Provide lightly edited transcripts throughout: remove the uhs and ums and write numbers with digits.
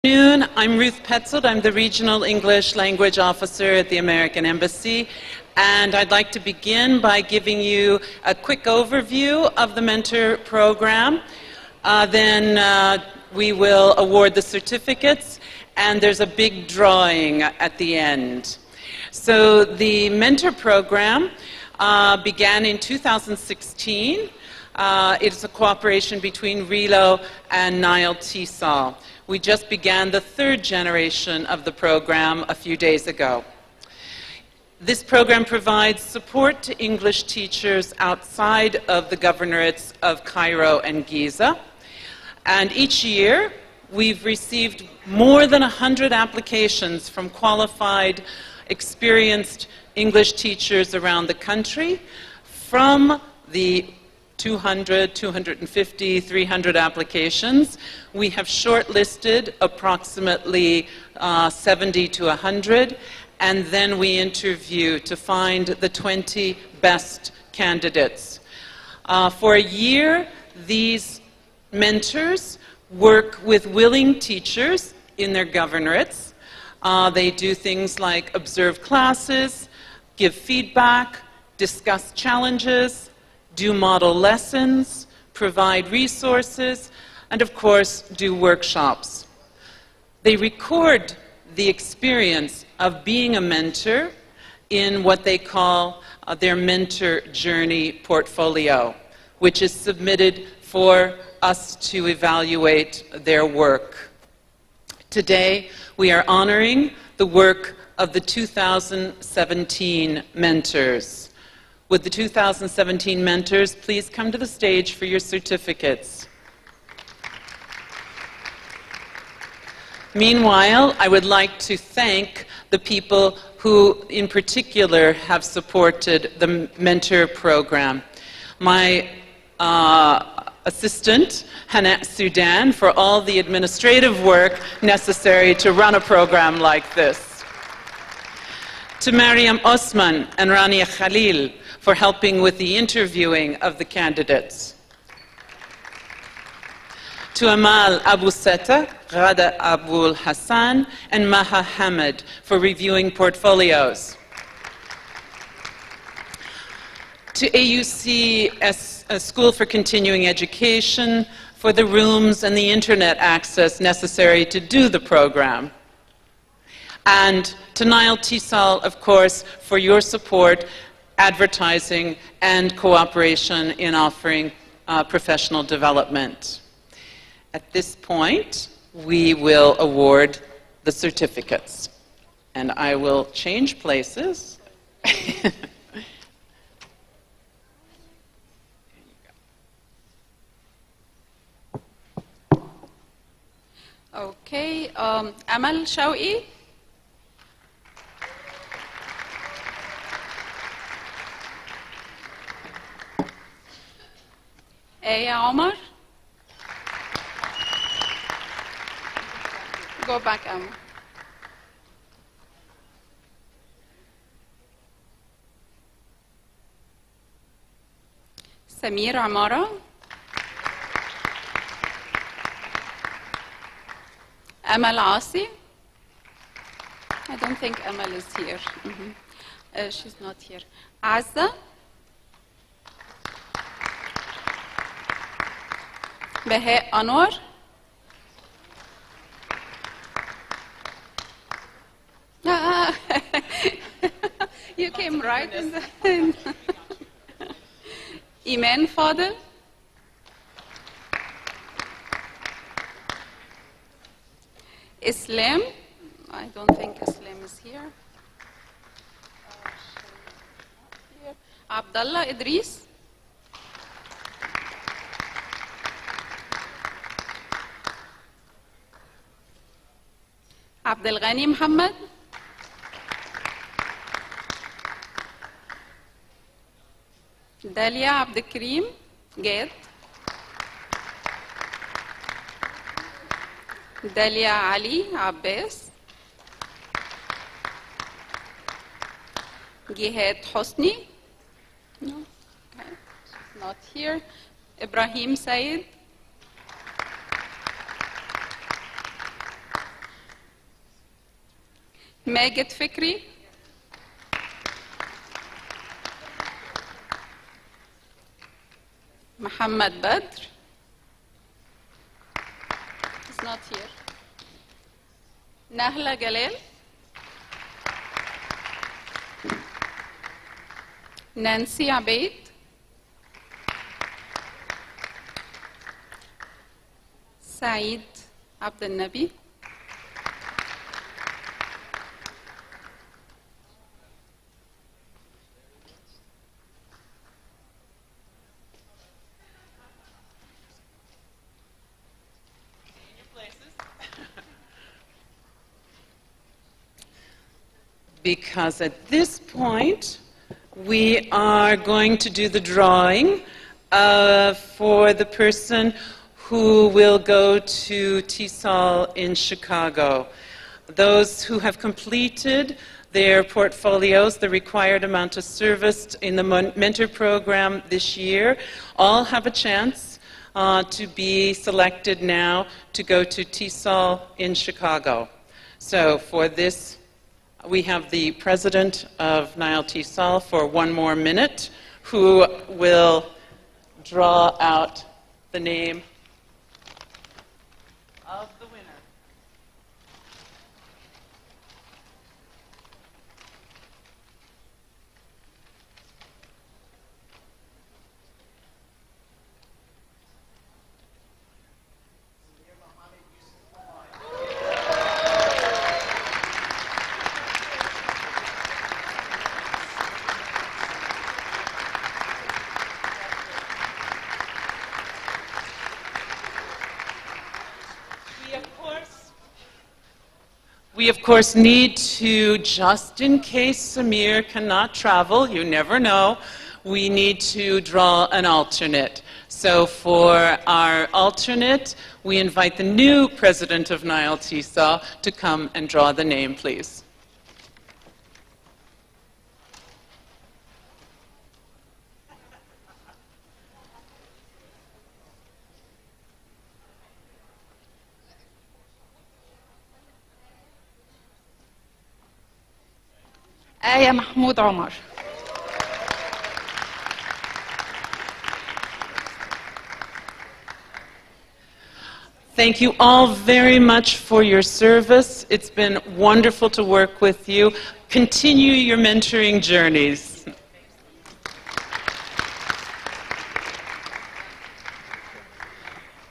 I'm Ruth Petzold. I'm the Regional English Language Officer at the American Embassy, and I'd like to begin by giving you a quick overview of the mentor program. Then we will award the certificates, and there's a big drawing at the end. So the mentor program began in 2016. It's a cooperation between RELO and NileTESOL. We just began the third generation of the program a few days ago. This program provides support to English teachers outside of the governorates of Cairo and Giza. And each year, we've received more than 100 applications from qualified, experienced English teachers around the country. From the 200, 250, 300 applications, we have shortlisted approximately 70 to 100, and then we interview to find the 20 best candidates. For a year, these mentors work with willing teachers in their governorates. They do things like observe classes, give feedback, discuss challenges, do model lessons, provide resources, and of course, do workshops. They record the experience of being a mentor in what they call their mentor journey portfolio, which is submitted for us to evaluate their work. Today, we are honoring the work of the 2017 mentors. Would the 2017 mentors please come to the stage for your certificates? Meanwhile, I would like to thank the people who in particular have supported the mentor program. My assistant, Hannah Sudan, for all the administrative work necessary to run a program like this. To Mariam Osman and Rania Khalil for helping with the interviewing of the candidates. To Amal Abu Seta, Ghada Abul Hassan, and Maha Hamid for reviewing portfolios. To AUC School for Continuing Education for the rooms and the internet access necessary to do the program. And to NileTESOL, of course, for your support, advertising, and cooperation in offering professional development. At this point, we will award the certificates. And I will change places. Okay, Amal Shawqi. Aya Omar. Go back, Amal. Samir Amara. Amal Asi. I don't think Amal is here. She's not here. Azza. Behe Anwar. You came right in the end. Iman Fadel. Islam. I don't think Islam is here. Abdullah Idris. Abdul Ghani Muhammad. Dalia Abdul Karim Ged. Dalia Ali Abbas. Gihed Hosni. No, okay. Not here. Ibrahim Said. ماجد فكري. محمد بدر. He's not here. نهلة جلال. نانسي عبيد. سعيد عبد النبي. Because at this point, we are going to do the drawing for the person who will go to TESOL in Chicago. Those who have completed their portfolios, the required amount of service in the mentor program this year, all have a chance to be selected now to go to TESOL in Chicago. So for this, we have the president of NileTESOL for one more minute, who will draw out the name of the winner. We, of course, need to, just in case Samir cannot travel, you never know, we need to draw an alternate. So for our alternate, we invite the new president of NileTESOL to come and draw the name, please. آية محمود عمر. Thank you all very much for your service. It's been wonderful to work with you. Continue your mentoring journeys.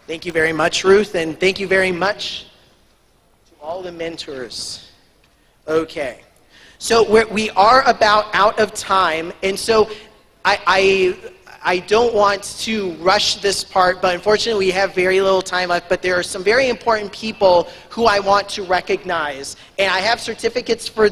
Thank you very much, Ruth, and thank you very much to all the mentors. Okay. So we are about out of time, and so I don't want to rush this part, but unfortunately we have very little time left, but there are some very important people who I want to recognize. And I have certificates for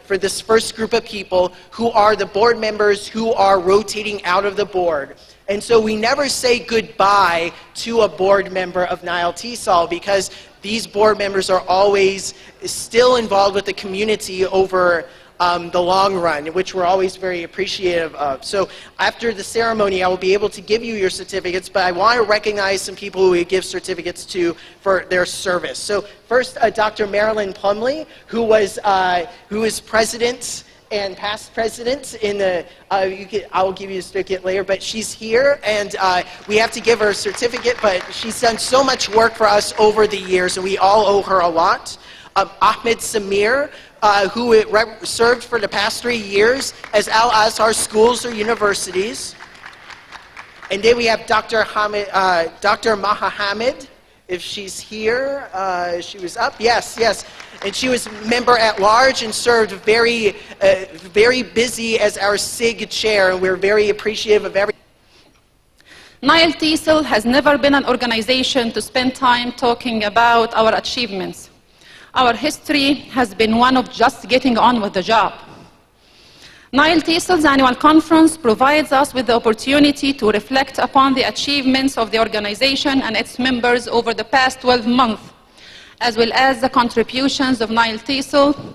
this first group of people who are the board members who are rotating out of the board. And so we never say goodbye to a board member of NileTESOL, because these board members are always still involved with the community over the long run, which we're always very appreciative of. So after the ceremony, I will be able to give you your certificates, but I want to recognize some people who we give certificates to for their service. So first, Dr. Marilyn Plumley, who is president and past president in the, I will give you a certificate later, but she's here, and we have to give her a certificate, but she's done so much work for us over the years, and we all owe her a lot. Ahmed Samir, who served for the past 3 years as Al-Azhar schools or universities. And then we have Dr. Maha Hamid, if she's here. She was up, yes. And she was member at large and served very busy as our SIG chair, and we're very appreciative of everything. NileTESOL has never been an organization to spend time talking about our achievements. Our history has been one of just getting on with the job. NileTESOL's annual conference provides us with the opportunity to reflect upon the achievements of the organization and its members over the past 12 months, as well as the contributions of NileTESOL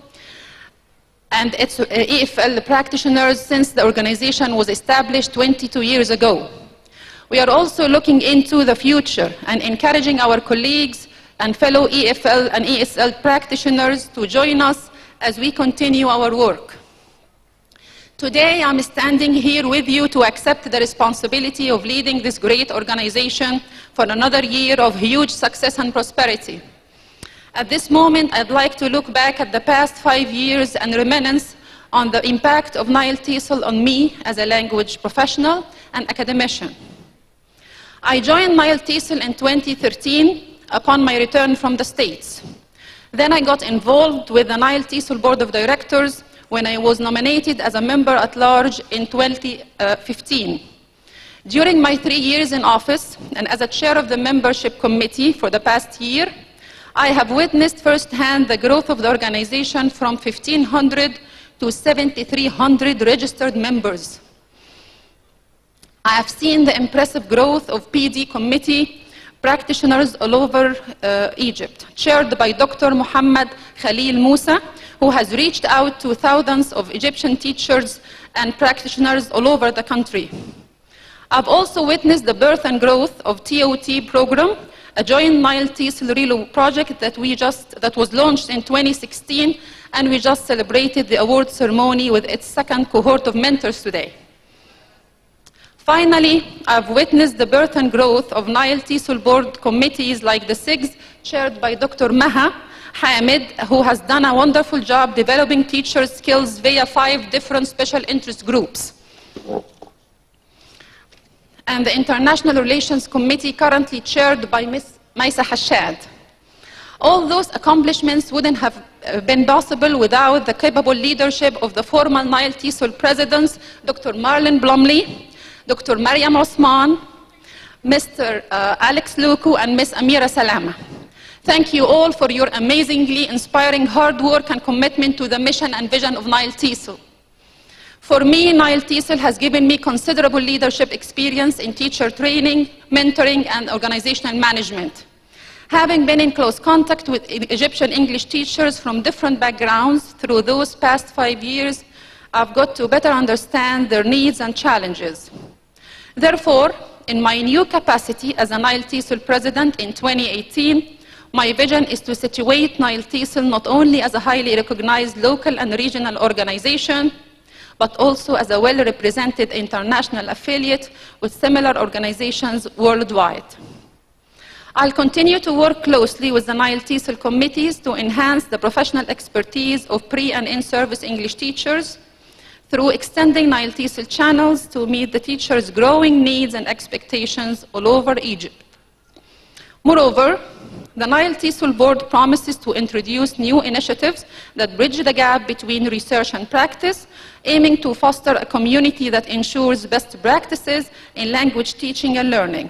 and its EFL practitioners since the organization was established 22 years ago. We are also looking into the future and encouraging our colleagues and fellow EFL and ESL practitioners to join us as we continue our work. Today, I'm standing here with you to accept the responsibility of leading this great organization for another year of huge success and prosperity. At this moment, I'd like to look back at the past 5 years and reminisce on the impact of NileTESOL on me as a language professional and academician. I joined NileTESOL in 2013 upon my return from the States. Then I got involved with the NileTESOL Board of Directors when I was nominated as a member at large in 2015. During my 3 years in office and as a chair of the membership committee for the past year, I have witnessed firsthand the growth of the organization from 1,500 to 7,300 registered members. I have seen the impressive growth of PD committee practitioners all over Egypt, chaired by Dr. Muhammad Khalil Musa, who has reached out to thousands of Egyptian teachers and practitioners all over the country. I've also witnessed the birth and growth of TOT program, a joint NileTESOL Relo project that was launched in 2016, and we just celebrated the award ceremony with its second cohort of mentors today. Finally, I've witnessed the birth and growth of NileTESOL board committees like the SIGs, chaired by Dr. Maha Hamid, who has done a wonderful job developing teacher skills via 5 different special interest groups. And the International Relations Committee, currently chaired by Ms. Maisa Hashad. All those accomplishments wouldn't have been possible without the capable leadership of the former NileTESOL presidents, Dr. Marlon Blomley, Dr. Mariam Osman, Mr. Alex Luku, and Ms. Amira Salama. Thank you all for your amazingly inspiring hard work and commitment to the mission and vision of NileTESOL. For me, NileTESOL has given me considerable leadership experience in teacher training, mentoring, and organizational management. Having been in close contact with Egyptian English teachers from different backgrounds through those past 5 years, I've got to better understand their needs and challenges. Therefore, in my new capacity as a NileTESOL president in 2018, my vision is to situate NileTESOL not only as a highly recognized local and regional organization, but also as a well-represented international affiliate with similar organizations worldwide. I'll continue to work closely with the NileTESOL committees to enhance the professional expertise of pre- and in-service English teachers through extending NileTESOL channels to meet the teachers' growing needs and expectations all over Egypt. Moreover, the NileTESOL board promises to introduce new initiatives that bridge the gap between research and practice, aiming to foster a community that ensures best practices in language teaching and learning.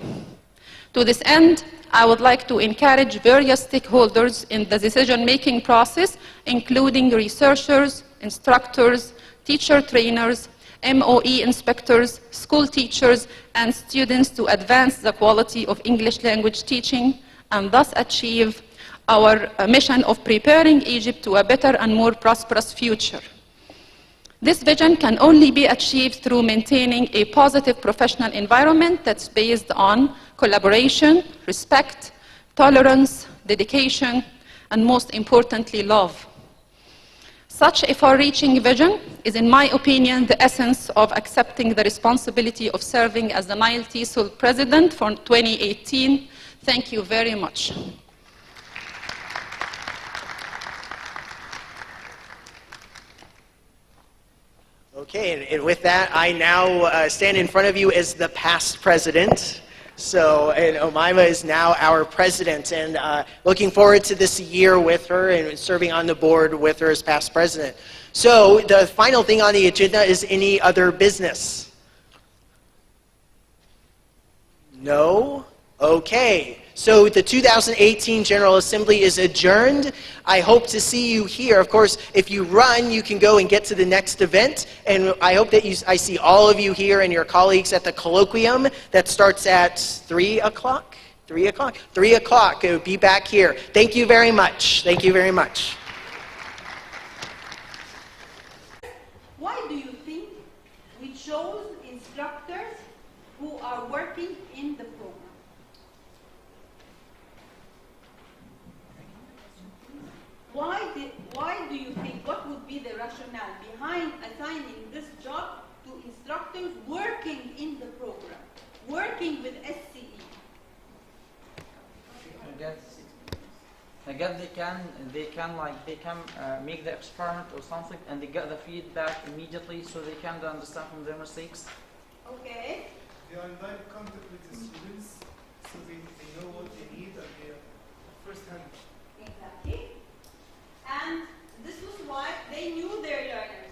To this end, I would like to encourage various stakeholders in the decision-making process, including researchers, instructors, teacher trainers, MOE inspectors, school teachers, and students to advance the quality of English language teaching and thus achieve our mission of preparing Egypt to a better and more prosperous future. This vision can only be achieved through maintaining a positive professional environment that's based on collaboration, respect, tolerance, dedication, and most importantly, love. Such a far-reaching vision is, in my opinion, the essence of accepting the responsibility of serving as the NileTESOL president for 2018. Thank you very much. Okay, and with that, I now stand in front of you as the past president. So, and Omaima is now our president, and looking forward to this year with her and serving on the board with her as past president. So, the final thing on the agenda is any other business? No? Okay. So the 2018 General Assembly is adjourned. I hope to see you here. Of course, if you run, you can go and get to the next event. And I hope that I see all of you here and your colleagues at the colloquium that starts at 3 o'clock? 3 o'clock? 3 o'clock. Be back here. Thank you very much. Thank you very much. Why do you think we chose instructors who are working in the program? why do you think, what would be the rationale behind assigning this job to instructors working in the program, working with SCE? I guess they can make the experiment or something, and they get the feedback immediately, so they can understand from their mistakes. Okay. They are in direct contact with the students, so they know what they need and they are first hand. Exactly. And this was why they knew their learners.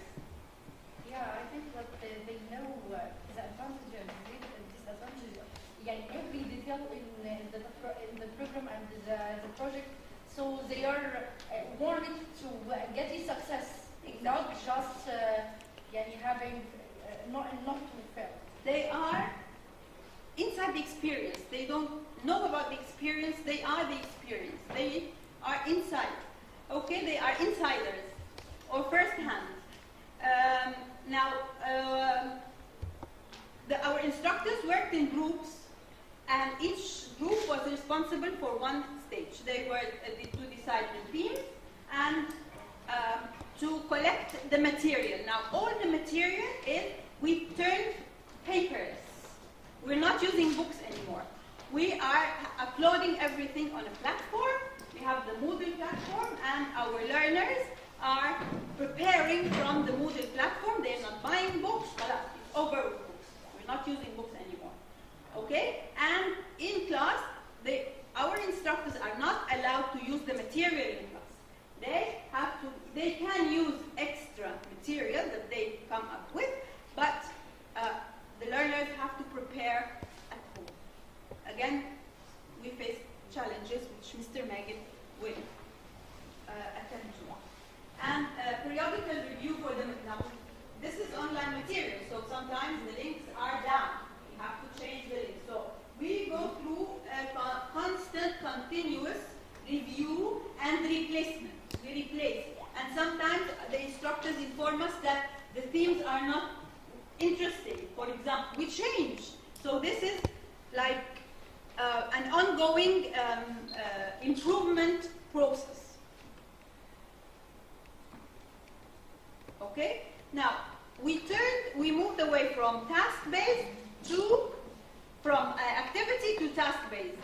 Yeah, I think that they know the advantages and disadvantages. Yeah, every detail in the program and the project. So they are wanting to get a success, not just having not to fail. They are inside the experience. They don't know about the experience. They are the experience. They are inside. Okay, they are insiders or first hand. Our instructors worked in groups, and each group was responsible for one stage. They were to decide the themes and to collect the material. Now, all the material is, we turned papers. We're not using books anymore. We are uploading everything on a platform. We have the Moodle platform, and our learners are preparing from the Moodle platform. They're not buying books, but it's over with books. We're not using books anymore. Okay? And in class, our instructors are not allowed to use the material in class. They can use extra material that they come up with, but the learners have to prepare at home. Again, we face challenges which Mr. Megan will attend to. And periodical review for them. Now, this is online material, so sometimes the links are down. We have to change the links. So we go through a constant, continuous review and replacement. We replace. And sometimes the instructors inform us that the themes are not interesting. For example, we change. So this is like an ongoing improvement process. Okay? Now, we moved away from task-based from activity to task-based.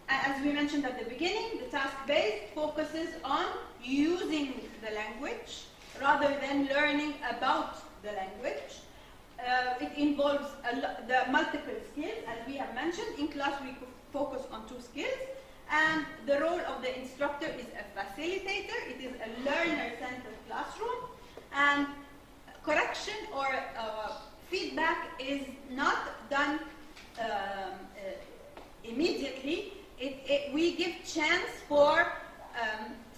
As we mentioned at the beginning, the task-based focuses on using the language rather than learning about the language. It involves the multiple skills, as we have mentioned. In class, we focus on 2 skills. And the role of the instructor is a facilitator. It is a learner-centered classroom. And correction or feedback is not done immediately. We give chance for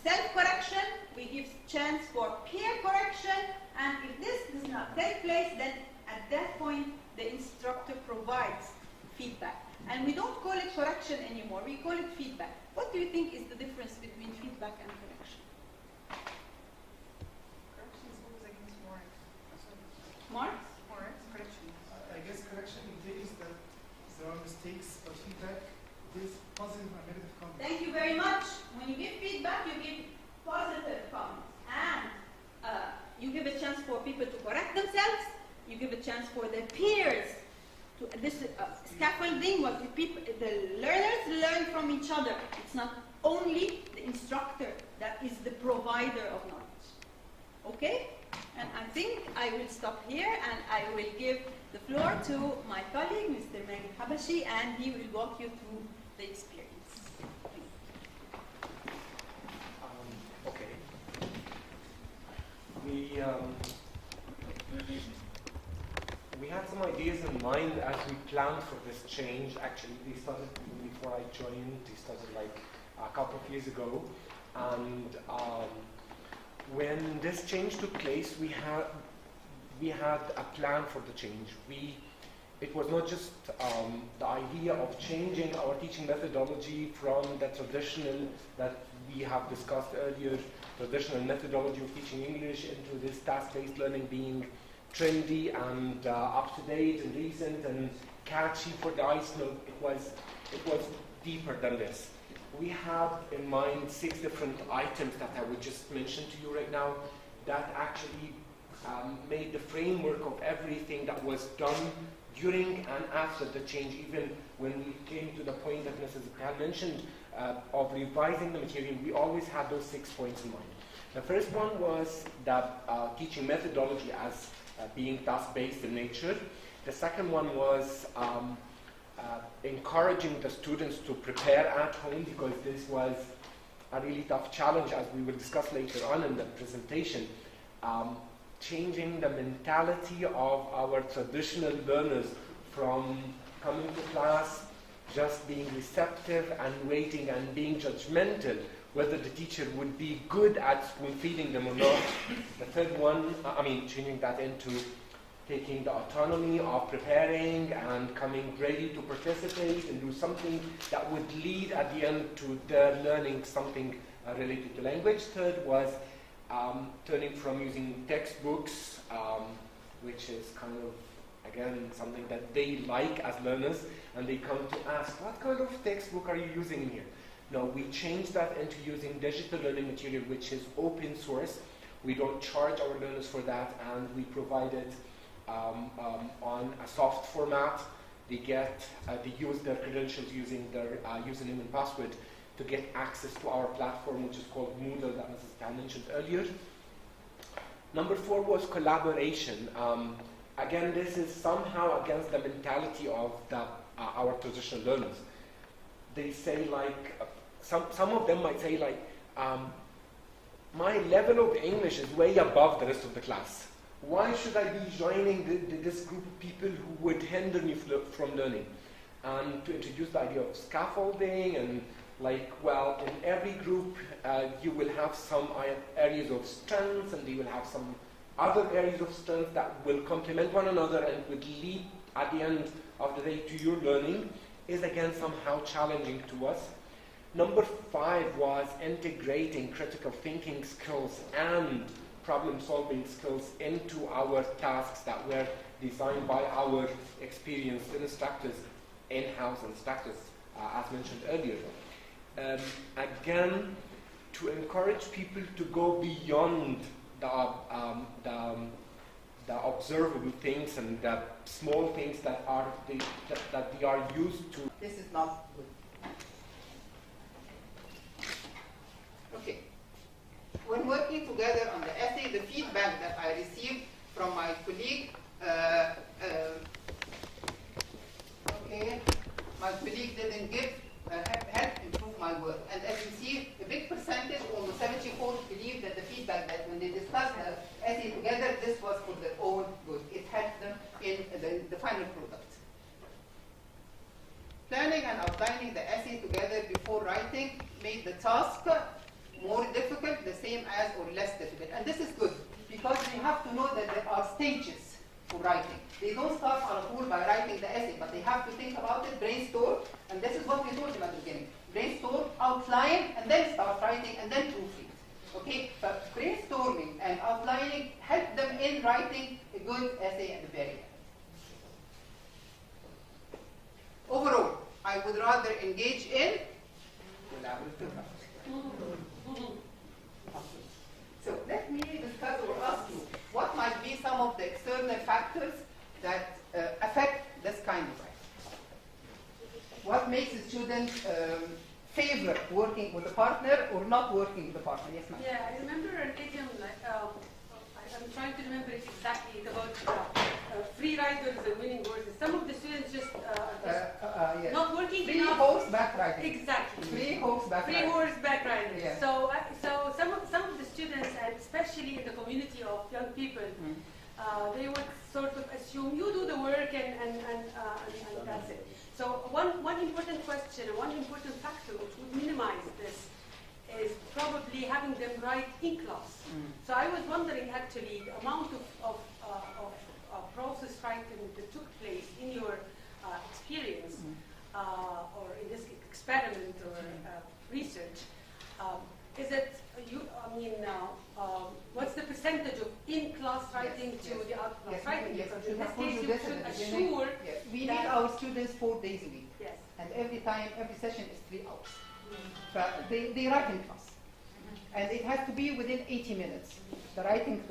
self-correction, we give chance for peer correction, and if this does not take place, then at that point the instructor provides feedback. And we don't call it correction anymore, we call it feedback. What do you think is the difference between feedback and correction? Correction is always against marks. Marks? Marks, correction. I guess correction indicates that there are mistakes, but feedback is positive and negative comments. Thank you very much. When you give feedback, you give positive comments. And you give a chance for people to correct themselves. You give a chance for their peers. This scaffolding, what the learners learn from each other. It's not only the instructor that is the provider of knowledge. Okay? And I think I will stop here, and I will give the floor to my colleague, Mr. Megan Habashi, and he will walk you through the experience. Okay. We had some ideas in mind as we planned for this change. Actually, they started before I joined. They started like a couple of years ago, and when this change took place, we had a plan for the change. It was not just the idea of changing our teaching methodology from the traditional that we have discussed earlier, traditional methodology of teaching English, into this task-based learning being trendy and up-to-date and recent and catchy for the eyes. No, it was deeper than this. we have in mind 6 different items that I would just mention to you right now that actually made the framework of everything that was done during and after the change, even when we came to the point that Mrs. Cal mentioned of revising the material. We always had those 6 points in mind. The first one was the teaching methodology as being task-based in nature. The second one was encouraging the students to prepare at home, because this was a really tough challenge, as we will discuss later on in the presentation. Changing the mentality of our traditional learners from coming to class, just being receptive and waiting and being judgmental whether the teacher would be good at spoon-feeding them or not. The third one, changing that into taking the autonomy of preparing and coming ready to participate and do something that would lead at the end to their learning something related to language. Third was turning from using textbooks, which is kind of, again, something that they like as learners, and they come to ask, what kind of textbook are you using here? No, we changed that into using digital learning material, which is open source. We don't charge our learners for that, and we provide it on a soft format. They use their credentials using their username and password to get access to our platform, which is called Moodle, that Mrs. Tal mentioned earlier. Number 4 was collaboration. Again, this is somehow against the mentality of our traditional learners. They say, like, some of them might say, like, my level of English is way above the rest of the class. Why should I be joining this group of people who would hinder me from learning? And to introduce the idea of scaffolding, and like, well, in every group you will have some areas of strengths, and you will have some other areas of strength that will complement one another and would lead at the end of the day to your learning, is again somehow challenging to us. Number 5 was integrating critical thinking skills and problem-solving skills into our tasks that were designed by our experienced instructors, in-house instructors, as mentioned earlier. Again, to encourage people to go beyond the observable things and the small things that they are used to. This is not good. Okay. When working together on the essay, the feedback that I received from my colleague, my colleague didn't help improve my work. And as you see, a big percentage, almost 74, believe that the feedback that when they discussed the essay together, this was for their own good. It helped them in the final product. Planning and outlining the essay together before writing made the task more difficult, the same as or less difficult. And this is good, because you have to know that there are stages for writing. They don't start on a tool by writing the essay, but they have to think about it, brainstorm, and this is what we told them at the beginning. Brainstorm, outline, and then start writing, and then proofread. Okay, but brainstorming and outlining help them in writing a good essay at the very end. Overall, I would rather engage in collaborative writing. So let me discuss or ask you, what might be some of the external factors that affect this kind of writing? What makes a student favor working with a partner or not working with a partner? Yes, ma'am. Yeah, I remember an idiom, like, I'm trying to remember it exactly. It's about free riders and winning horses. Some of the students just yes. not working free enough. horseback riding. Exactly. Free horseback riding. Free horseback riders. Yes. So some of the students, and especially in the community of young people, they would sort of assume you do the work and that's it. So one important question, one important factor which would minimize this is probably having them write in class. So I was wondering actually the amount of process writing that took place in your experience or in this experiment or research. Is it what's the percentage of in-class writing to the out-class writing? Yes, because in this case you should assure we need our students 4 days a week. Yes. And every session is 3 hours. They write in class. And it has to be within 80 minutes. The writing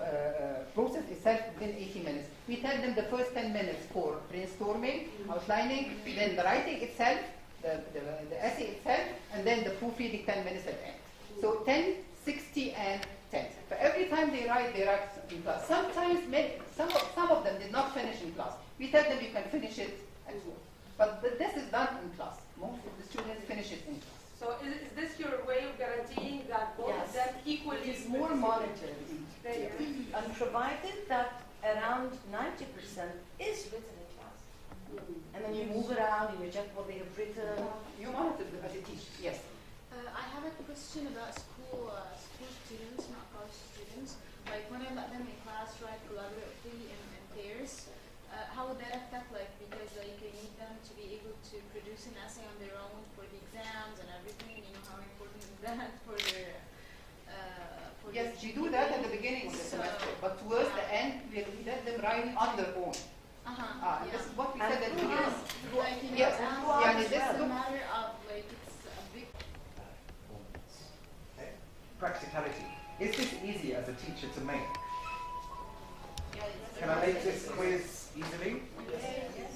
process itself within 80 minutes. We tell them the first 10 minutes for brainstorming, outlining, then the writing itself, the essay itself, and then the proofreading 10 minutes at the end. So 10, 60, and 10. For every time they write in class. Sometimes, some of them did not finish in class. We tell them you can finish it at home. But this is done in class. Most of the students finish it in class. So is this your way of guaranteeing that both of them equally? It is more monitored, and provided that around 90% is written in class. And then you move around and you check what they have written. You monitor them as a teacher, yes. I have a question about school students, not college students. Like when I let them in class write collaboratively in pairs, how would that affect, because you need them to be able to produce an essay on their own for the exams and everything, how important is that for their yes, we do that at the beginning of the semester, but towards the end, we let them write on their own. This is what we said at the beginning. Yes, this is a matter of, it's a big... Practicality. Is this easy as a teacher to make? Can I make this quiz easily? Yes.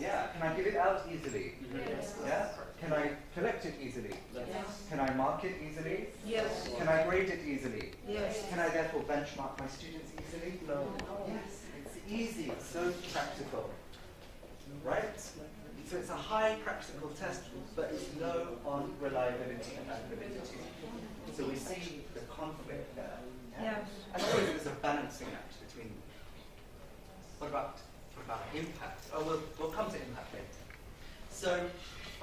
Yeah. Can I give it out easily? Yes. Yeah. Can I collect it easily? Yes. Can I mark it easily? Yes. Can I grade it easily? Yes. Can I therefore benchmark my students easily? No. Yes. It's easy. It's so practical. Right? So it's a high practical test, but it's low on reliability and validity. So we see the conflict there. Yeah? Yes. And always there's a balancing act between them. What about impact? Oh, we'll come to impact later. So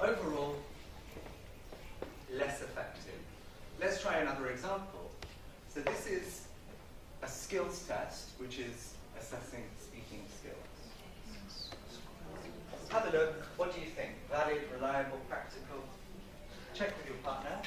overall, less effective. Let's try another example. So this is a skills test, which is assessing speaking skills. Have a look. What do you think? Valid, reliable, practical? Check with your partner.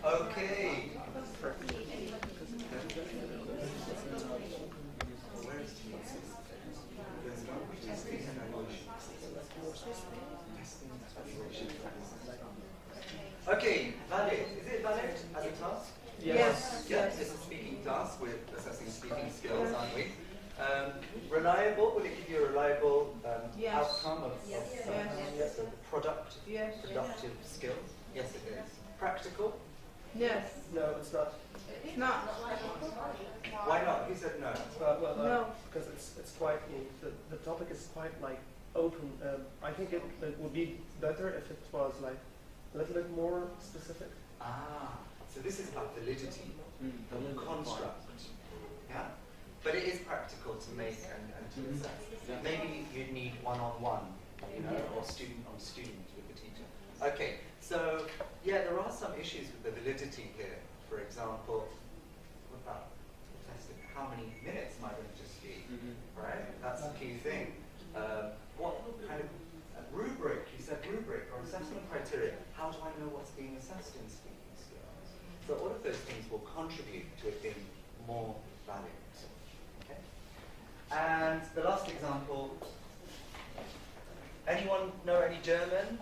Okay. Okay, valid. Is it valid as a task? Yes. Yes. It's a speaking task. We're assessing speaking skills, aren't we? Reliable. Will it give you a reliable outcome of the product? Yes. Productive skills? Yes, it is. Practical? Yes. No, it's not. It's not. Why not? Who said no? No, because it's quite the topic is quite open. I think it would be better if it was a little bit more specific. So this is about validity, the construct. Yeah, but it is practical to make and to assess. Maybe you'd need one-on-one, or student on student with the teacher. Okay, so yeah, there are some issues with the validity here. For example, what about testing? How many minutes am I going to just be? Right, that's the key thing. What kind of rubric? You said rubric or assessment criteria. How do I know what's being assessed in speaking skills? So all of those things will contribute to it being more valid. Okay. And the last example. Anyone know any German?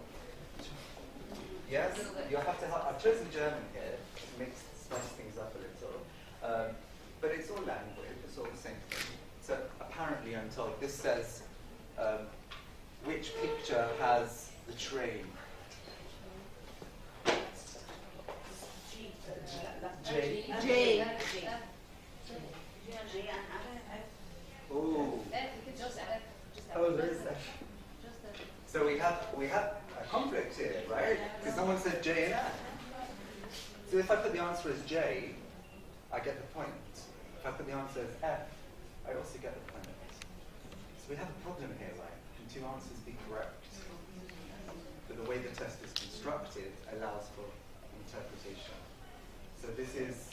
Yes? You have to help. I've chosen German here to spice things up a little. But it's all language, it's all the same thing. So apparently I'm told, this says, which picture has the train? J. Ooh. Oh, there is that. So we have a conflict here, right? Because someone said J and F. So if I put the answer as J, I get the point. If I put the answer as F, I also get the point. So we have a problem here, right? Can two answers be correct? But the way the test is constructed allows for interpretation. So this is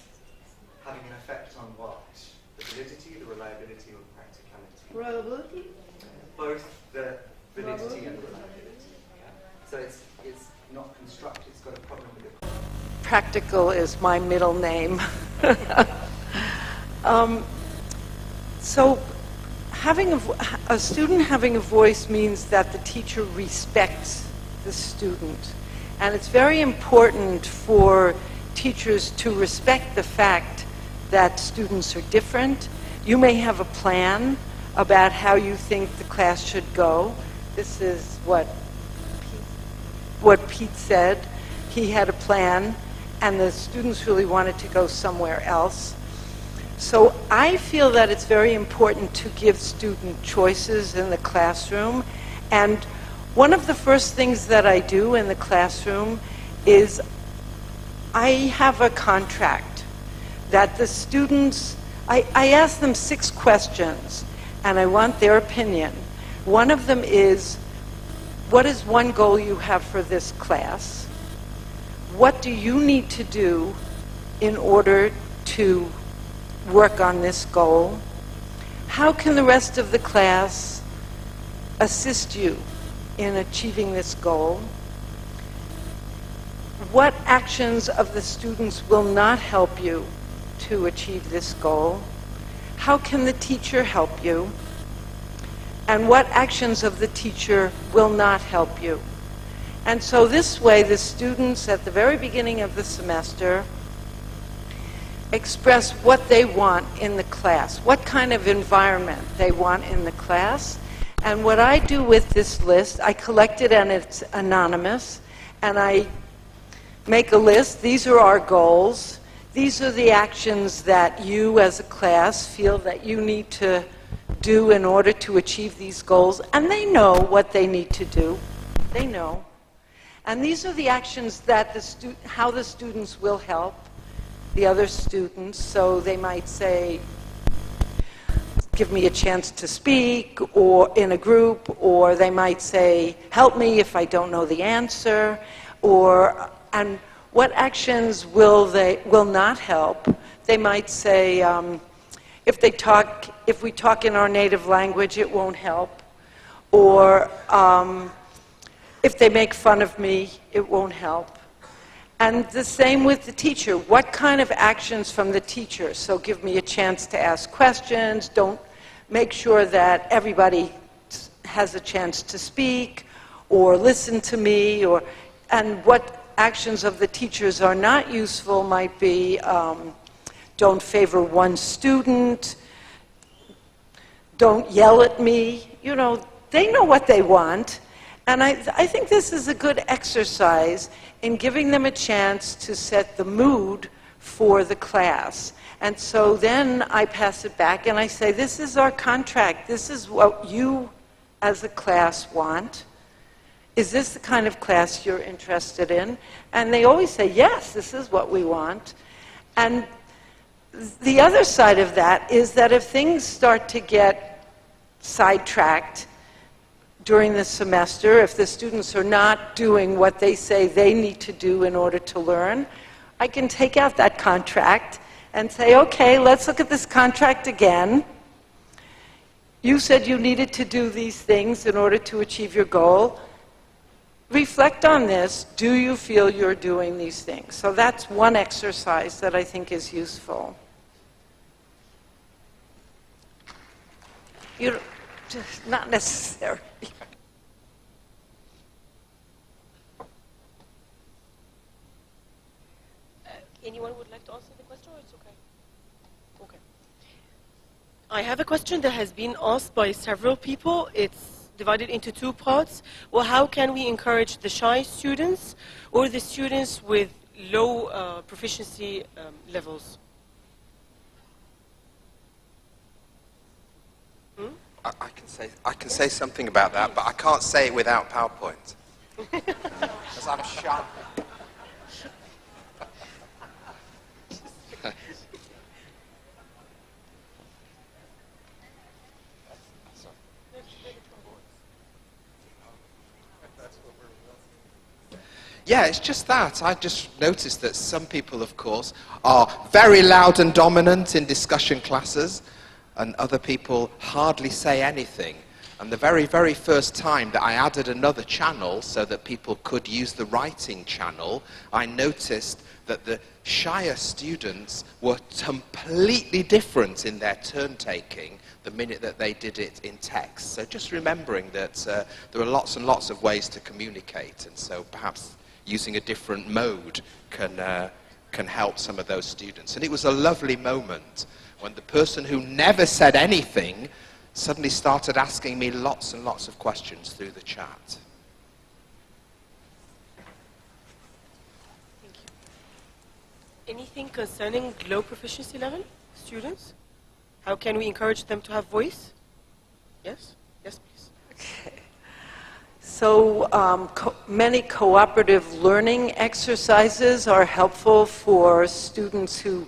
having an effect on what? The validity, the reliability, or the practicality? Reliability? Both the validity and the reliability. Yeah? So it's not constructed, it's got a problem with it. Practical is my middle name. So having a student having a voice means that the teacher respects the student. And it's very important for teachers to respect the fact that students are different. You may have a plan about how you think the class should go. This is what Pete said. He had a plan, and the students really wanted to go somewhere else. So I feel that it's very important to give student choices in the classroom. And one of the first things that I do in the classroom is I have a contract that the students, I ask them 6 questions, and I want their opinion. One of them is, what is one goal you have for this class? What do you need to do in order to work on this goal? How can the rest of the class assist you in achieving this goal? What actions of the students will not help you to achieve this goal? How can the teacher help you? And what actions of the teacher will not help you? And so this way, the students at the very beginning of the semester express what they want in the class, what kind of environment they want in the class. And what I do with this list, I collect it and it's anonymous, and I make a list. These are our goals. These are the actions that you as a class feel that you need to do in order to achieve these goals. And they know what they need to do. They know. And these are the actions that how the students will help the other students. So they might say, give me a chance to speak, or in a group, or they might say, help me if I don't know the answer, and what actions will not help? They might say, if we talk in our native language, it won't help, or if they make fun of me, it won't help. And the same with the teacher. What kind of actions from the teacher? So give me a chance to ask questions. Don't make sure that everybody has a chance to speak or listen to me. And what actions of the teachers are not useful might be don't favor one student, don't yell at me. You know, they know what they want. And I think this is a good exercise in giving them a chance to set the mood for the class. And so then I pass it back and I say, this is our contract. This is what you as a class want. Is this the kind of class you're interested in? And they always say, yes, this is what we want. And the other side of that is that if things start to get sidetracked during the semester, if the students are not doing what they say they need to do in order to learn, I can take out that contract and say, okay, let's look at this contract again. You said you needed to do these things in order to achieve your goal. Reflect on this. Do you feel you're doing these things? So that's one exercise that I think is useful. Just not necessary. Anyone would like to answer the question, or it's okay? Okay. I have a question that has been asked by several people. It's divided into 2 parts. Well, how can we encourage the shy students or the students with low proficiency levels? I can say something about that, but I can't say it without PowerPoint. Because I'm shy. Yeah, it's just that. I just noticed that some people, of course, are very loud and dominant in discussion classes, and other people hardly say anything. And the very, very first time that I added another channel so that people could use the writing channel, I noticed that the shyer students were completely different in their turn-taking the minute that they did it in text. So just remembering that there are lots and lots of ways to communicate, and so perhaps using a different mode can help some of those students. And it was a lovely moment when the person who never said anything suddenly started asking me lots and lots of questions through the chat. Thank you. Anything concerning low proficiency level students? How can we encourage them to have voice? Yes? Yes, please. Okay. So many cooperative learning exercises are helpful for students who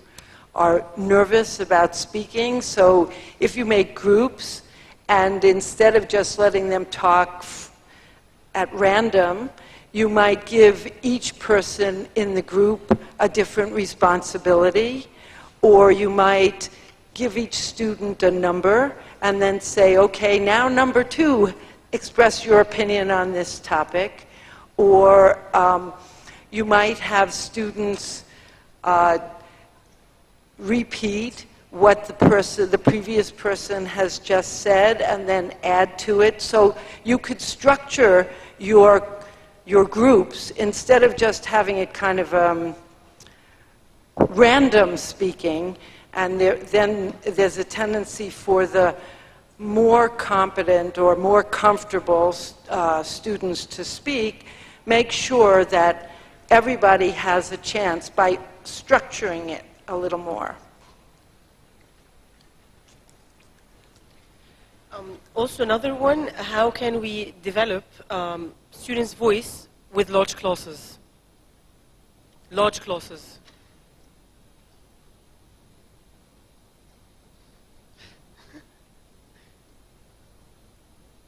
are nervous about speaking. So if you make groups, and instead of just letting them talk at random, you might give each person in the group a different responsibility, or you might give each student a number and then say, okay, now number 2, express your opinion on this topic. Or you might have students repeat what the previous person has just said and then add to it. So you could structure your groups instead of just having it kind of random speaking, and then there's a tendency for the more competent or more comfortable students to speak. Make sure that everybody has a chance by structuring it a little more. Also another one, how can we develop students' voice with large classes? Large classes.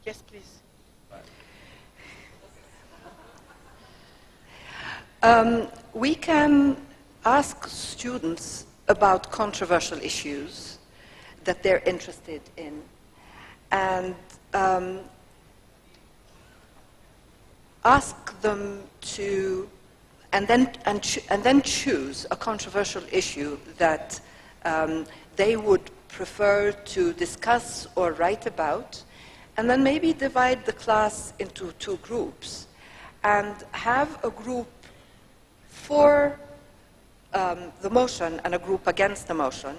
Yes, please. We can ask students about controversial issues that they're interested in, and ask them to, and then choose a controversial issue that they would prefer to discuss or write about, and then maybe divide the class into 2 groups and have a group for the motion and a group against the motion,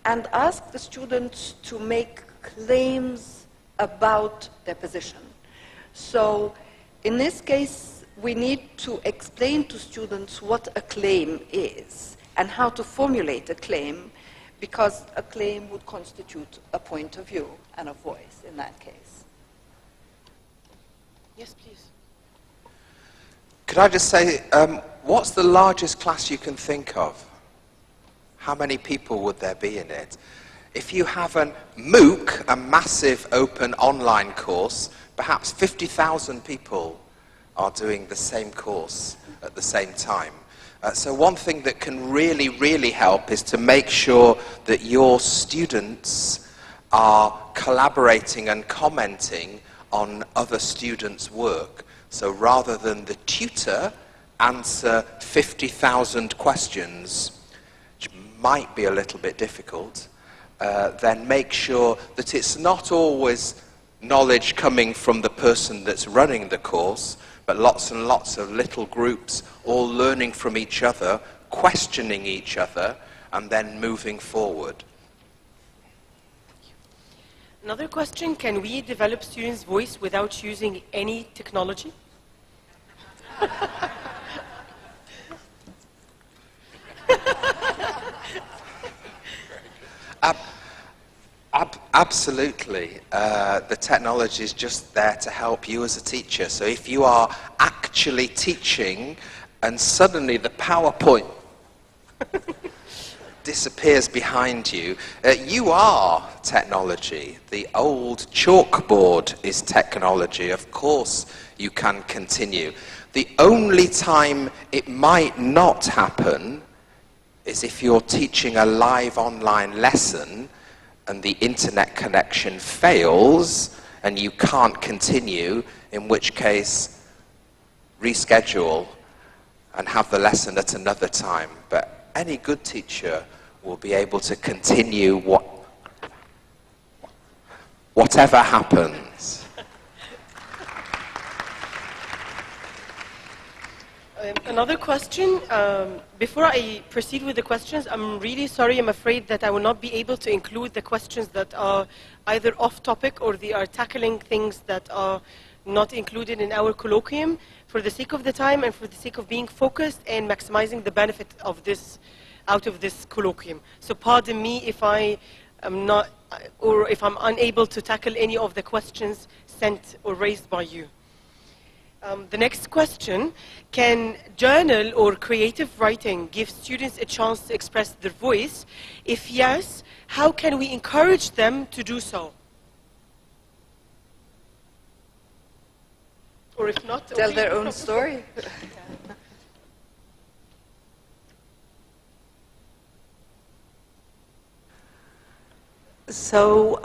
and ask the students to make claims about their position. So in this case, we need to explain to students what a claim is and how to formulate a claim, because a claim would constitute a point of view and a voice in that case. Yes, please. Could I just say, what's the largest class you can think of? How many people would there be in it? If you have a MOOC, a massive open online course, perhaps 50,000 people are doing the same course at the same time. So one thing that can really, really help is to make sure that your students are collaborating and commenting on other students' work. So rather than the tutor answer 50,000 questions, which might be a little bit difficult, then make sure that it's not always knowledge coming from the person that's running the course, but lots and lots of little groups all learning from each other, questioning each other, and then moving forward. Another question, can we develop students' voice without using any technology? Absolutely. The technology is just there to help you as a teacher. So if you are actually teaching and suddenly the PowerPoint disappears behind you. You are technology. The old chalkboard is technology. Of course you can continue. The only time it might not happen is if you're teaching a live online lesson and the internet connection fails and you can't continue, in which case reschedule and have the lesson at another time. But any good teacher will be able to continue whatever happens. Another question. Before I proceed with the questions, I'm really sorry. I'm afraid that I will not be able to include the questions that are either off topic or they are tackling things that are not included in our colloquium, for the sake of the time and for the sake of being focused and maximizing the benefit of this, out of this colloquium. So pardon me if I am not, or if I'm unable to tackle any of the questions sent or raised by you. The next question: can journal or creative writing give students a chance to express their voice? If yes, how can we encourage them to do so? Or if not, tell their own story. So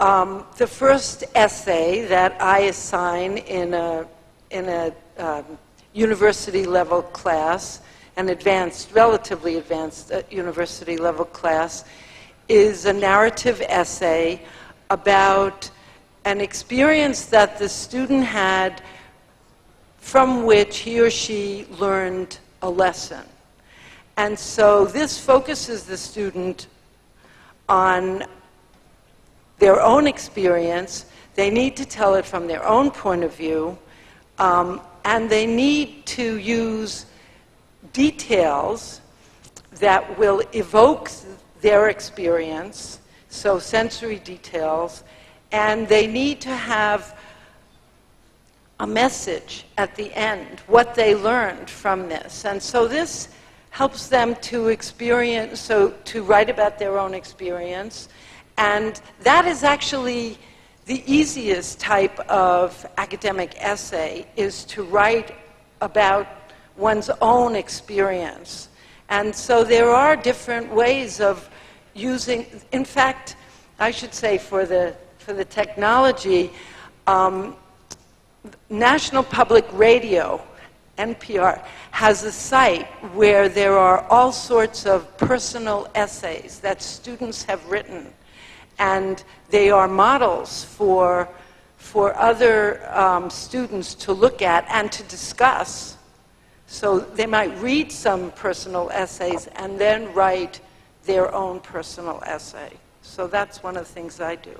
the first essay that I assign in a university level class, an advanced, relatively advanced university level class, is a narrative essay about an experience that the student had from which he or she learned a lesson. And so this focuses the student on their own experience. They need to tell it from their own point of view, and they need to use details that will evoke their experience, so sensory details, and they need to have a message at the end, what they learned from this. And so this helps them to experience, so to write about their own experience, and that is actually the easiest type of academic essay, is to write about one's own experience. And so there are different ways of using, in fact, I should say for the technology, National Public Radio, NPR, has a site where there are all sorts of personal essays that students have written. And they are models for other students to look at and to discuss. So they might read some personal essays and then write their own personal essay. So that's one of the things I do.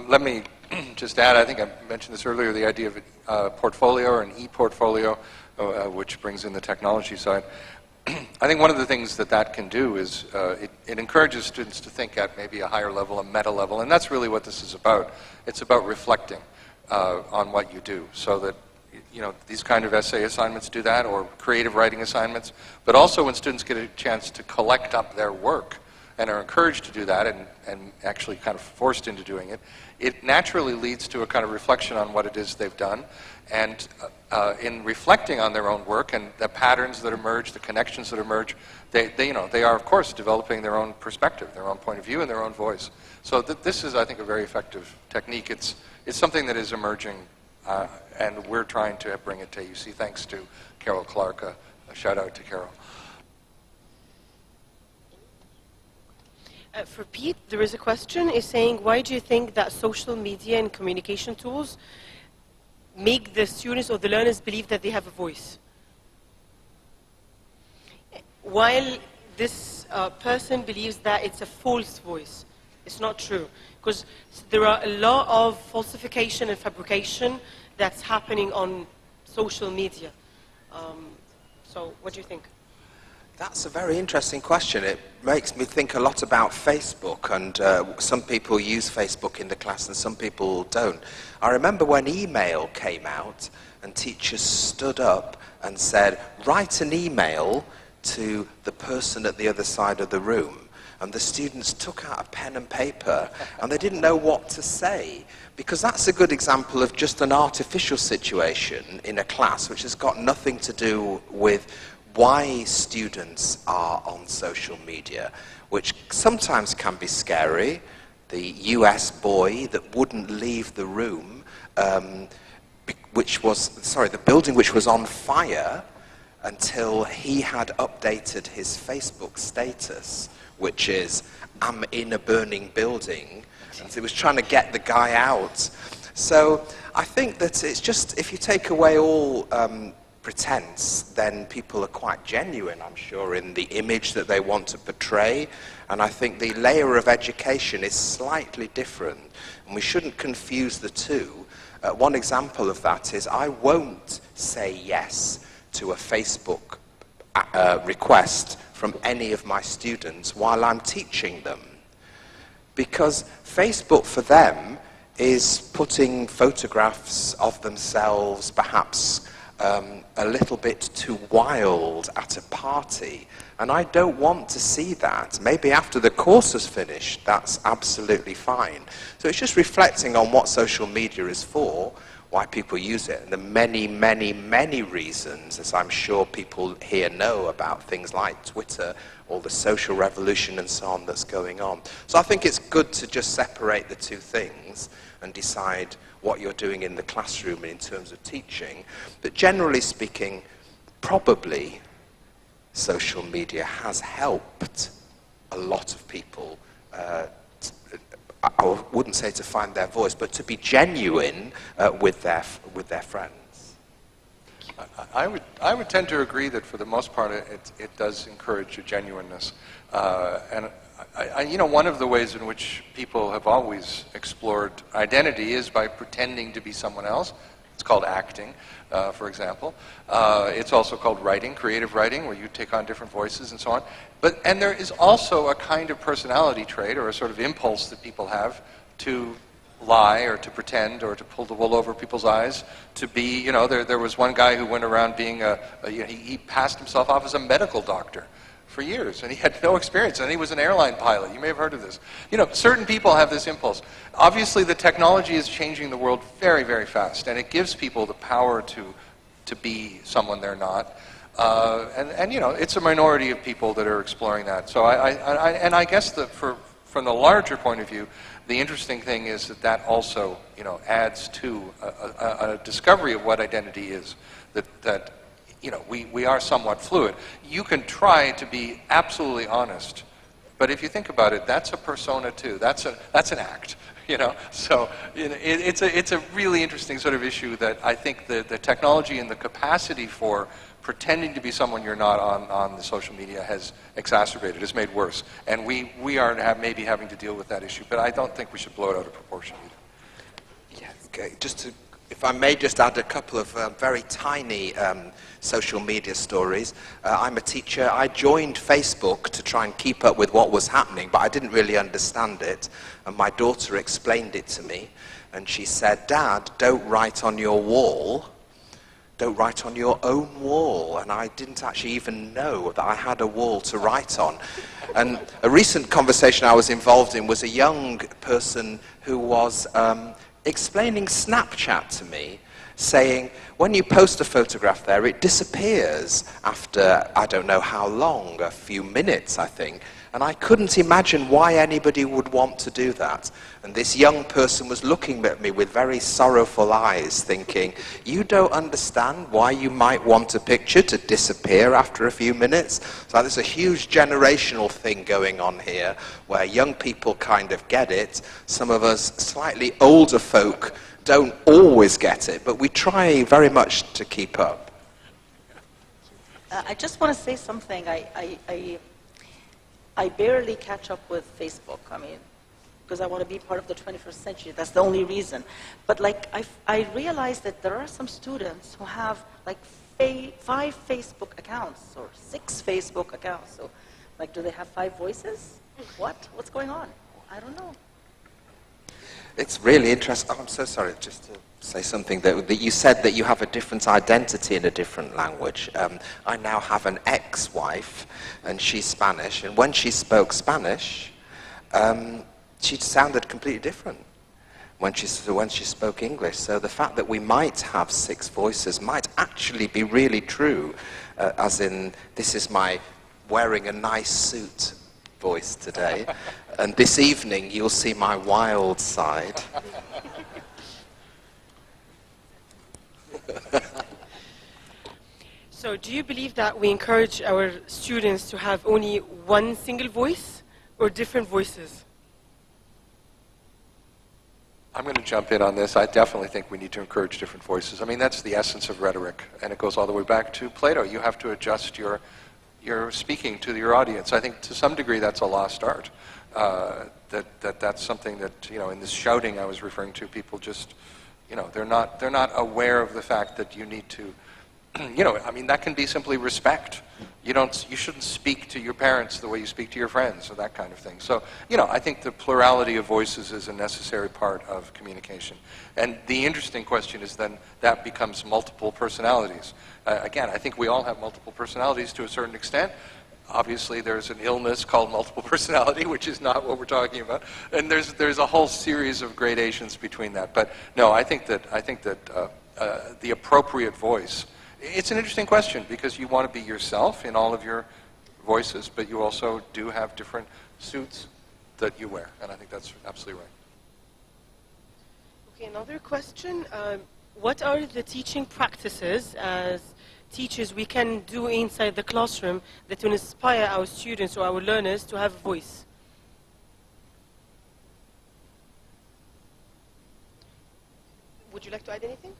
Let me just add, I think I mentioned this earlier, the idea of a portfolio or an e-portfolio, which brings in the technology side. I think one of the things that can do is it encourages students to think at maybe a higher level, a meta level, and that's really what this is about. It's about reflecting on what you do, so that these kind of essay assignments do that, or creative writing assignments, but also when students get a chance to collect up their work and are encouraged to do that and actually kind of forced into doing it, it naturally leads to a kind of reflection on what it is they've done. And in reflecting on their own work and the patterns that emerge, the connections that emerge, they are, of course, developing their own perspective, their own point of view, and their own voice. So this is, I think, a very effective technique. It's something that is emerging, and we're trying to bring it to UC. Thanks to Carol Clark. A shout out to Carol. For Pete, there is a question, is saying, why do you think that social media and communication tools make the students or the learners believe that they have a voice? While this person believes that it's a false voice. It's not true. Because there are a lot of falsification and fabrication that's happening on social media. So what do you think? That's a very interesting question. It makes me think a lot about Facebook, and some people use Facebook in the class and some people don't. I remember when email came out and teachers stood up and said, write an email to the person at the other side of the room. And the students took out a pen and paper and they didn't know what to say, because that's a good example of just an artificial situation in a class which has got nothing to do with why students are on social media, which sometimes can be scary. The US boy that wouldn't leave the room, the building which was on fire until he had updated his Facebook status, which is, I'm in a burning building, and he was trying to get the guy out. So I think that it's just, if you take away all pretense, then people are quite genuine, I'm sure, in the image that they want to portray. And I think the layer of education is slightly different, and we shouldn't confuse the two. One example of that is I won't say yes to a Facebook request from any of my students while I'm teaching them, because Facebook for them is putting photographs of themselves, perhaps a little bit too wild at a party, and I don't want to see that. Maybe after the course is finished, that's absolutely fine. So it's just reflecting on what social media is for, why people use it, and the many, many, many reasons, as I'm sure people here know, about things like Twitter, all the social revolution and so on that's going on. So I think it's good to just separate the two things and decide what you're doing in the classroom in terms of teaching. But generally speaking, probably social media has helped a lot of people, I wouldn't say to find their voice, but to be genuine with their friends. I would tend to agree that for the most part it does encourage a genuineness. And you know, one of the ways in which people have always explored identity is by pretending to be someone else. It's called acting, for example. It's also called writing, creative writing, where you take on different voices and so on. And there is also a kind of personality trait, or a sort of impulse that people have to lie or to pretend or to pull the wool over people's eyes, to be, you know, there was one guy who went around being he passed himself off as a medical doctor for years, and he had no experience, and he was an airline pilot. You may have heard of this. You know, certain people have this impulse. Obviously, the technology is changing the world very, very fast, and it gives people the power to be someone they're not. And you know, it's a minority of people that are exploring that. So I guess that from the larger point of view, the interesting thing is that also, you know, adds to a discovery of what identity is. That you know, we are somewhat fluid. You can try to be absolutely honest, but if you think about it, that's a persona too. That's an act, you know. So you know, it's a really interesting sort of issue that I think the technology and the capacity for pretending to be someone you're not on the social media has exacerbated, has made worse. And we are maybe having to deal with that issue, but I don't think we should blow it out of proportion either. Yeah, okay. If I may just add a couple of very tiny social media stories. I'm a teacher. I joined Facebook to try and keep up with what was happening, but I didn't really understand it. And my daughter explained it to me, and she said, "Dad, don't write on your wall. Don't write on your own wall." And I didn't actually even know that I had a wall to write on. And a recent conversation I was involved in was a young person who was explaining Snapchat to me, saying, when you post a photograph there, it disappears after, I don't know how long, a few minutes, I think. And I couldn't imagine why anybody would want to do that. And this young person was looking at me with very sorrowful eyes, thinking, you don't understand why you might want a picture to disappear after a few minutes? So there's a huge generational thing going on here, where young people kind of get it. Some of us slightly older folk don't always get it, but we try very much to keep up. I just want to say something. I barely catch up with Facebook. I mean, because I want to be part of the 21st century. That's the only reason. But like, I realized that there are some students who have like 5 Facebook accounts or 6 Facebook accounts. So, like, do they have 5 voices? What's going on? I don't know. It's really interesting. Oh, I'm so sorry. Just to say something that you said that you have a different identity in a different language. I now have an ex-wife, and she's Spanish, and when she spoke Spanish, she sounded completely different when she spoke English. So the fact that we might have 6 voices might actually be really true, as in, this is my wearing a nice suit voice today, and this evening you'll see my wild side. So do you believe that we encourage our students to have only one single voice or different voices? I'm going to jump in on this. I definitely think we need to encourage different voices. I mean, that's the essence of rhetoric, and it goes all the way back to Plato. You have to adjust your speaking to your audience. I think to some degree that's a lost art. That's something that, you know, in this shouting I was referring to, people just, you know, they're not aware of the fact that you need to, you know, I mean, that can be simply respect. You shouldn't speak to your parents the way you speak to your friends, or that kind of thing. So, you know, I think the plurality of voices is a necessary part of communication. And the interesting question is then that becomes multiple personalities. Again, I think we all have multiple personalities to a certain extent. Obviously, there's an illness called multiple personality, which is not what we're talking about. And there's a whole series of gradations between that. But no, I think that the appropriate voice. It's an interesting question because you want to be yourself in all of your voices, but you also do have different suits that you wear, and I think that's absolutely right. Okay, another question. What are the teaching practices as teachers we can do inside the classroom that will inspire our students or our learners to have a voice? Would you like to add anything?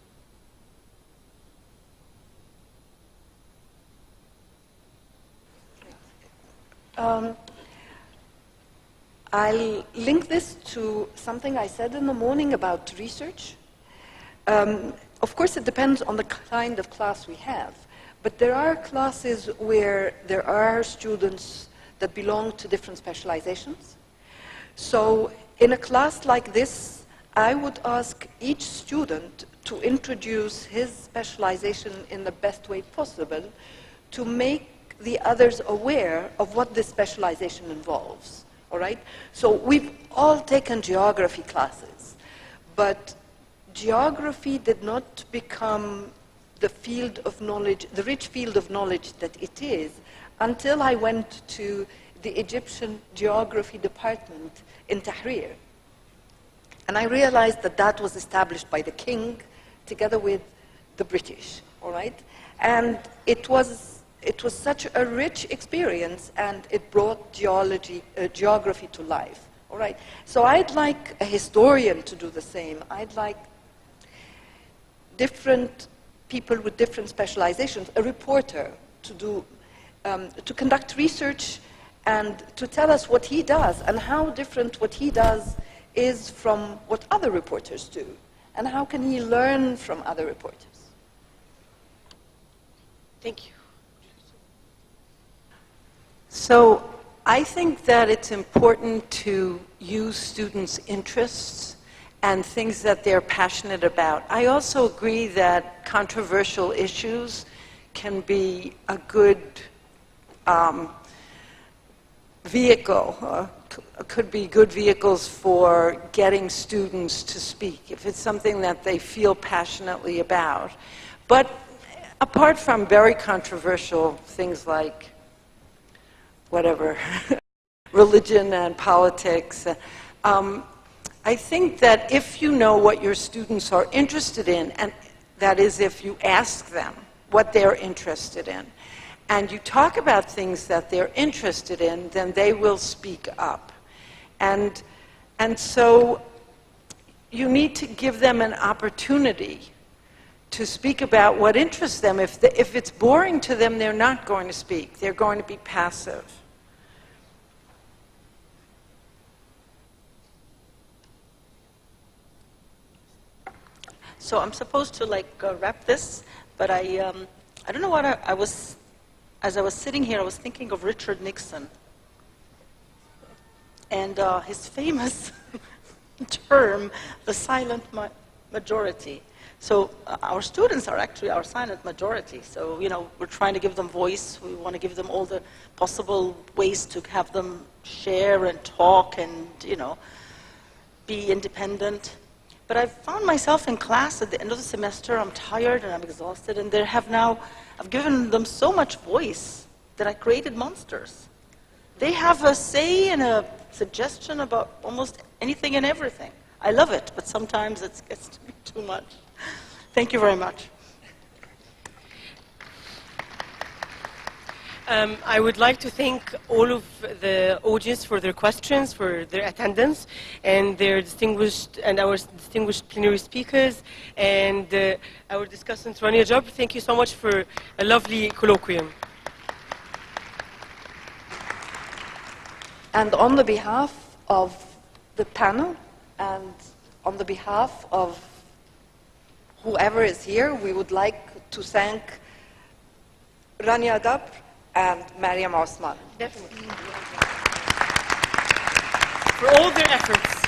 I'll link this to something I said in the morning about research. Of course, it depends on the kind of class we have, but there are classes where there are students that belong to different specializations. So in a class like this, I would ask each student to introduce his specialization in the best way possible to make the others aware of what this specialization involves, all right? So we've all taken geography classes, but geography did not become the field of knowledge, the rich field of knowledge that it is, until I went to the Egyptian geography department in Tahrir. And I realized that that was established by the king together with the British, all right? And it was such a rich experience, and it brought geography to life, all right? So I'd like a historian to do the same. I'd like different people with different specializations, a reporter to conduct research and to tell us what he does and how different what he does is from what other reporters do, and how can he learn from other reporters. Thank you. So I think that it's important to use students' interests and things that they're passionate about. I also agree that controversial issues can be a good vehicle, could be good vehicles for getting students to speak, if it's something that they feel passionately about. But apart from very controversial things like whatever, religion and politics, I think that if you know what your students are interested in, and that is if you ask them what they're interested in, and you talk about things that they're interested in, then they will speak up. And so you need to give them an opportunity to speak about what interests them. If it's boring to them, they're not going to speak. They're going to be passive. So I'm supposed to wrap this, but I don't know what as I was sitting here, I was thinking of Richard Nixon and his famous term, the silent majority. So our students are actually our silent majority. So, you know, we're trying to give them voice. We want to give them all the possible ways to have them share and talk and, you know, be independent. But I found myself in class at the end of the semester, I'm tired and I'm exhausted, and I've given them so much voice that I created monsters. They have a say and a suggestion about almost anything and everything. I love it, but sometimes it gets to be too much. Thank you very much. I would like to thank all of the audience for their questions, for their attendance, and our distinguished plenary speakers, and our discussant Rania Jabr. Thank you so much for a lovely colloquium. And on the behalf of the panel and on the behalf of whoever is here, we would like to thank Rania Jabr and Mariam Osman. Definitely. For all their efforts.